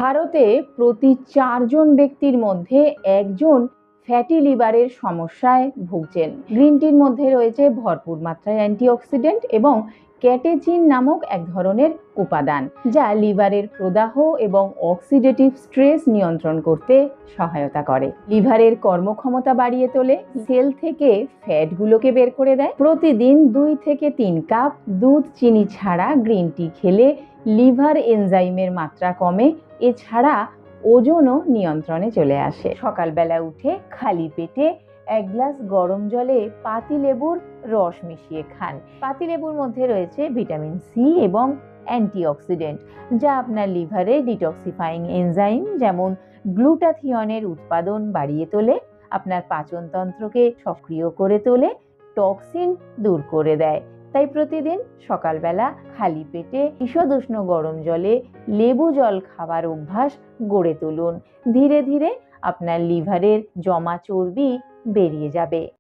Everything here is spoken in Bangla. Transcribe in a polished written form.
ভারতে প্রতি 4 জন ব্যক্তির মধ্যে একজন ফ্যাটি লিভারের সমস্যায় ভুগছেন। গ্রিন টির মধ্যে রয়েছে ভরপুর মাত্রায় অ্যান্টিঅক্সিডেন্ট এবং ক্যাটেচিন নামক এক ধরনের উপাদান, যা লিভারের প্রদাহ এবং অক্সিডেটিভ স্ট্রেস নিয়ন্ত্রণ করতে সহায়তা করে। লিভারের কর্মক্ষমতা বাড়িয়ে তোলে, সেল থেকে ফ্যাটগুলোকে বের করে দেয়। প্রতিদিন 2 থেকে 3 কাপ দুধ চিনি ছাড়া গ্রিন টি খেলে লিভার এনজাইমের মাত্রা কমে, এছাড়া ওজনও নিয়ন্ত্রণে চলে আসে। সকালবেলা উঠে খালি পেটে 1 গ্লাস গরম জলে পাতিলেবুর রস মিশিয়ে খান। পাতিলেবুর মধ্যে রয়েছে ভিটামিন সি এবং অ্যান্টিঅক্সিডেন্ট, যা আপনার লিভারে ডিটক্সিফাইং এনজাইম যেমন গ্লুটাথিয়নের উৎপাদন বাড়িয়ে তোলে, আপনার পাচনতন্ত্রকে সক্রিয় করে তোলে, টক্সিন দূর করে দেয়। তাই প্রতিদিন সকালবেলা খালি পেটে ঈষদুষ্ণ গরম জলে লেবু জল খাওয়ার অভ্যাস গড়ে তুলুন। ধীরে ধীরে আপনার লিভারের জমা চর্বি বেরিয়ে যাবে।